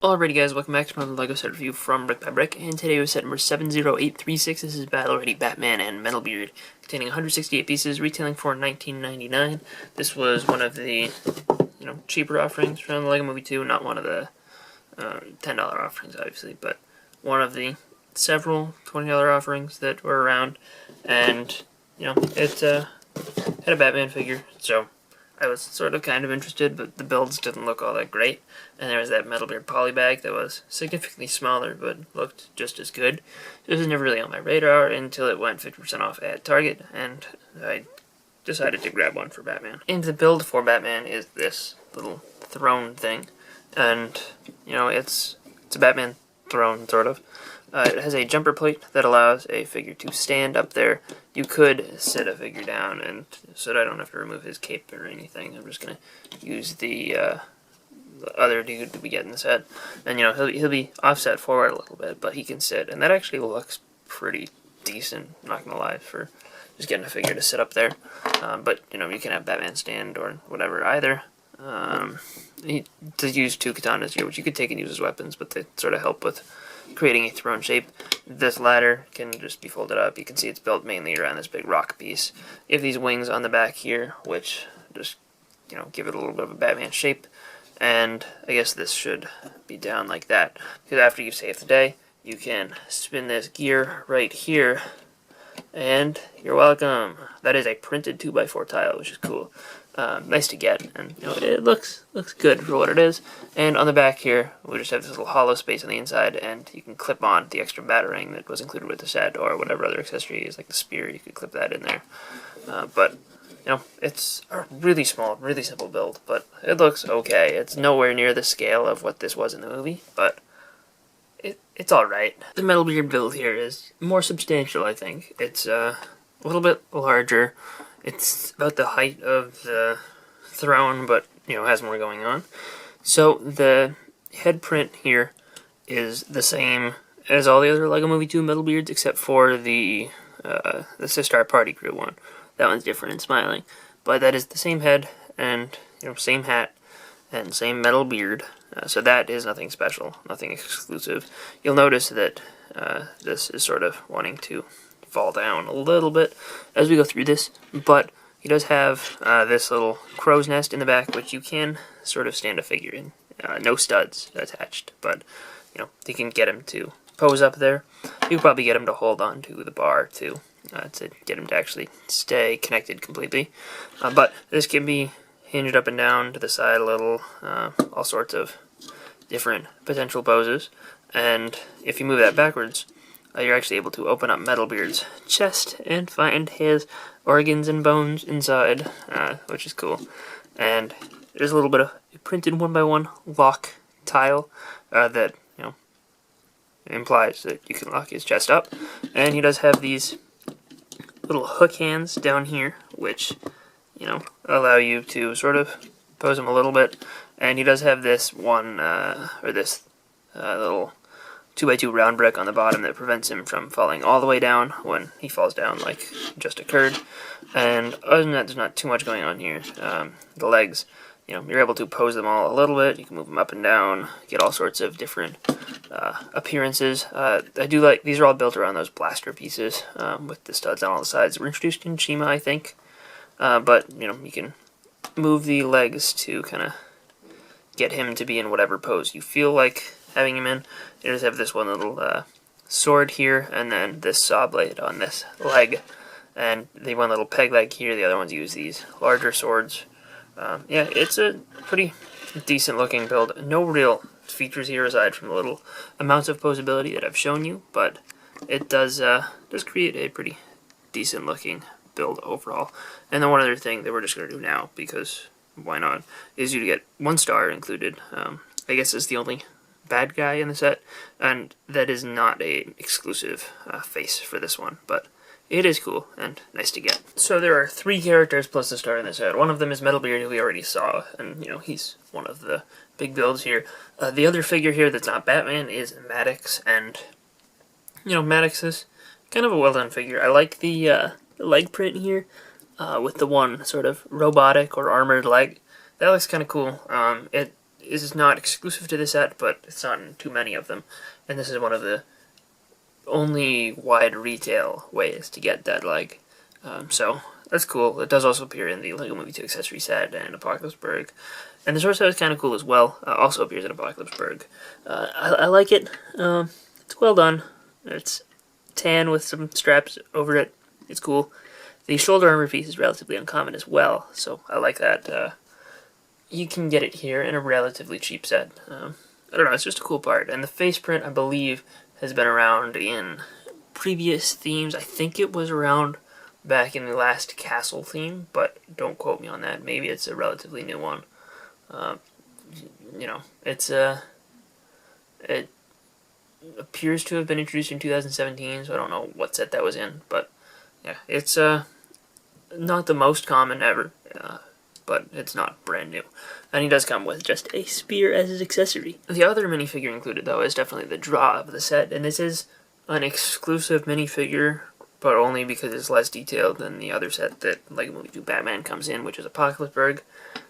Alrighty guys, welcome back to another LEGO set review from BrickByBrick, and today we set number 70836. This is Battle Ready Batman and Metalbeard, containing 168 pieces, retailing for $19.99. This was one of the, cheaper offerings from the LEGO Movie 2, not one of the $10 offerings, obviously, but one of the several $20 offerings that were around, and, it had a Batman figure, so I was sort of kind of interested, but the builds didn't look all that great. And there was that Metalbeard poly bag that was significantly smaller, but looked just as good. It was never really on my radar until it went 50% off at Target, and I decided to grab one for Batman. And the build for Batman is this little throne thing, and it's a Batman throne, sort of. It has a jumper plate that allows a figure to stand up there. You could sit a figure down, and so that I don't have to remove his cape or anything. I'm just going to use the other dude that we get in the set. And, he'll be offset forward a little bit, but he can sit. And that actually looks pretty decent, not going to lie, for just getting a figure to sit up there. But, you can have Batman stand or whatever either. To use two katanas here, which you could take and use as weapons, but they sort of help with creating a throne shape. This ladder can just be folded up. You can see it's built mainly around this big rock piece. You have these wings on the back here, which just, give it a little bit of a Batman shape. And I guess this should be down like that, because after you save the day, you can spin this gear right here, and you're welcome. That is a printed 2x4 tile, which is cool. Nice to get, and it looks good for what it is. And on the back here, we just have this little hollow space on the inside, and you can clip on the extra batarang that was included with the set, or whatever other accessory is, like the spear. You could clip that in there. But it's a really small, really simple build, but it looks okay. It's nowhere near the scale of what this was in the movie, but it's alright. The Metalbeard build here is more substantial, I think. It's a little bit larger. It's about the height of the throne, but, has more going on. So the head print here is the same as all the other LEGO Movie 2 Metalbeards, except for the Sistar Party Crew one. That one's different and smiling. But that is the same head, and, same hat, and same metal beard. So that is nothing special, nothing exclusive. You'll notice that this is sort of wanting to fall down a little bit as we go through this, but he does have this little crow's nest in the back, which you can sort of stand a figure in. No studs attached, but you can get him to pose up there. You can probably get him to hold on to the bar too, to get him to actually stay connected completely. But this can be hinged up and down to the side a little, all sorts of different potential poses. And if you move that backwards, you're actually able to open up Metalbeard's chest and find his organs and bones inside, which is cool. And there's a little bit of printed 1x1 lock tile that, implies that you can lock his chest up. And he does have these little hook hands down here, which, allow you to sort of pose him a little bit. And he does have this one, this little 2x2 round brick on the bottom that prevents him from falling all the way down when he falls down like just occurred. And other than that, there's not too much going on here. The legs, you're able to pose them all a little bit. You can move them up and down, get all sorts of different appearances. I do like, these are all built around those blaster pieces with the studs on all the sides. They were introduced in Shima, I think. But, you can move the legs to kind of get him to be in whatever pose you feel like having him in. You just have this one little sword here, and then this saw blade on this leg. And the one little peg leg here, the other ones use these larger swords. Yeah, it's a pretty decent looking build. No real features here aside from the little amounts of posability that I've shown you, but it does create a pretty decent looking build overall. And then one other thing that we're just going to do now, because why not, is you get 1 star included. I guess it's the only bad guy in the set, and that is not a exclusive face for this one, but it is cool and nice to get. So there are 3 characters plus the star in this set. One of them is Metalbeard, who we already saw, and he's one of the big builds here. The other figure here that's not Batman is Maddox, and Maddox is kind of a well done figure. I like the leg print here with the one sort of robotic or armored leg. That looks kind of cool. It is not exclusive to this set, but it's not in too many of them. And this is one of the only wide retail ways to get that leg. So that's cool. It does also appear in the LEGO Movie 2 accessory set and Apocalypseburg. And the sword set is kind of cool as well. Also appears in Apocalypseburg. I like it. It's well done. It's tan with some straps over it. It's cool. The shoulder armor piece is relatively uncommon as well, so I like that. You can get it here in a relatively cheap set. I don't know, it's just a cool part. And the face print, I believe, has been around in previous themes. I think it was around back in the last castle theme, but don't quote me on that. Maybe it's a relatively new one. You know, it appears to have been introduced in 2017, so I don't know what set that was in, but yeah, it's not the most common ever, but it's not brand new. And he does come with just a spear as his accessory. The other minifigure included, though, is definitely the draw of the set, and this is an exclusive minifigure, but only because it's less detailed than the other set that LEGO Movie 2 Batman comes in, which is Apocalypseburg.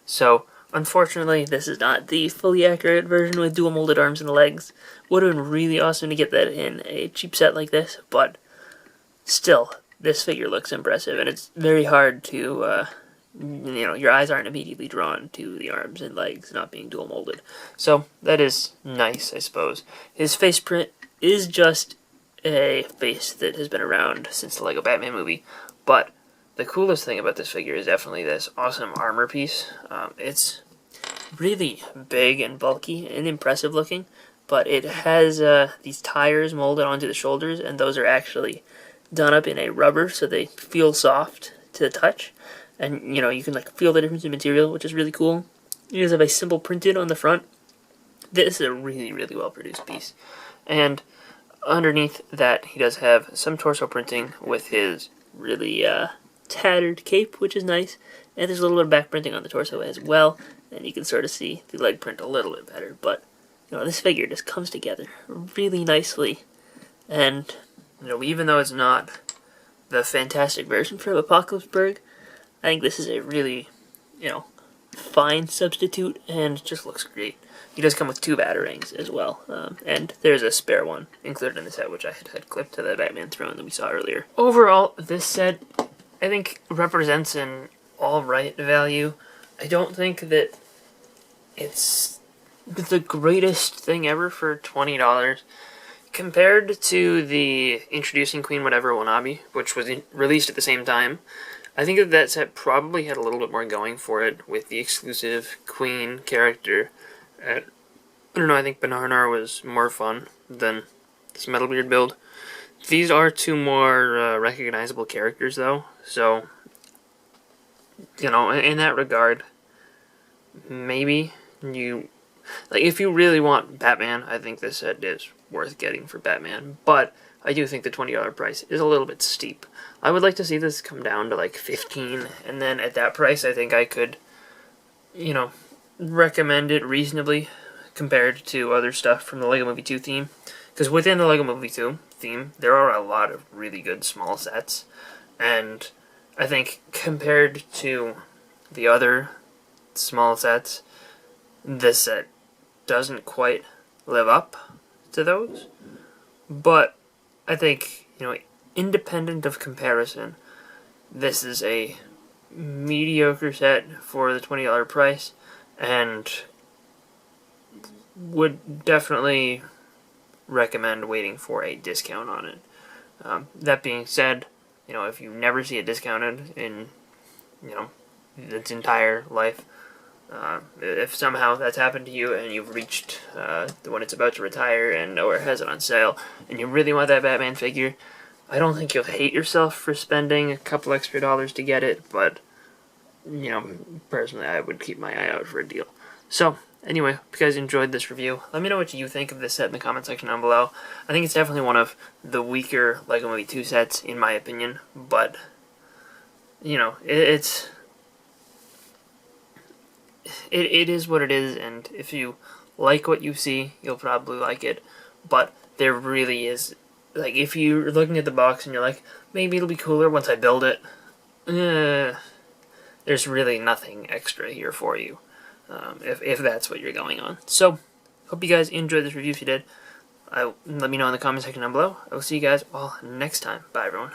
So, unfortunately, this is not the fully accurate version with dual molded arms and legs. Would have been really awesome to get that in a cheap set like this, but still, this figure looks impressive, and it's very hard to, you know, your eyes aren't immediately drawn to the arms and legs not being dual molded. So, that is nice, I suppose. His face print is just a face that has been around since the LEGO Batman movie, but the coolest thing about this figure is definitely this awesome armor piece. It's really big and bulky and impressive looking, but it has these tires molded onto the shoulders, and those are actually done up in a rubber so they feel soft to the touch, and you know, you can like feel the difference in material, which is really cool. You just have a symbol printed on the front. This is a really, really well produced piece, and underneath that he does have some torso printing with his really tattered cape, which is nice, and there's a little bit of back printing on the torso as well, and you can sort of see the leg print a little bit better, but you know, this figure just comes together really nicely, and you know, even though it's not the fantastic version from Apocalypseburg, I think this is a really, you know, fine substitute, and just looks great. He does come with 2 batarangs as well, and there's a spare one included in the set, which I had clipped to the Batman throne that we saw earlier. Overall, this set, I think, represents an alright value. I don't think that it's the greatest thing ever for $20. Compared to the Introducing Queen Whatever Wanabe, which was released at the same time, I think that that set probably had a little bit more going for it with the exclusive Queen character. I don't know, I think Bananar was more fun than this Metalbeard build. These are 2 more recognizable characters, though, so, you know, in that regard, maybe you, like, if you really want Batman, I think this set is worth getting for Batman, but I do think the $20 price is a little bit steep. I would like to see this come down to like $15, and then at that price I think I could, you know, recommend it reasonably compared to other stuff from the LEGO Movie 2 theme, because within the LEGO Movie 2 theme there are a lot of really good small sets, and I think compared to the other small sets, this set doesn't quite live up to those, but I think, you know, independent of comparison, this is a mediocre set for the $20 price, and would definitely recommend waiting for a discount on it. That being said, you know, if you never see it discounted in, you know, its entire life, if somehow that's happened to you and you've reached when it's about to retire and nowhere has it on sale, and you really want that Batman figure, I don't think you'll hate yourself for spending a couple extra dollars to get it, but, you know, personally I would keep my eye out for a deal. So, anyway, if you guys enjoyed this review, let me know what you think of this set in the comment section down below. I think it's definitely one of the weaker LEGO Movie 2 sets, in my opinion, but, you know, it is what it is, and if you like what you see, you'll probably like it, but there really is, like, if you're looking at the box and you're like, maybe it'll be cooler once I build it, there's really nothing extra here for you. if that's what you're going on. So, hope you guys enjoyed this review. If you did, let me know in the comment section down below. I will see you guys all next time. Bye, everyone.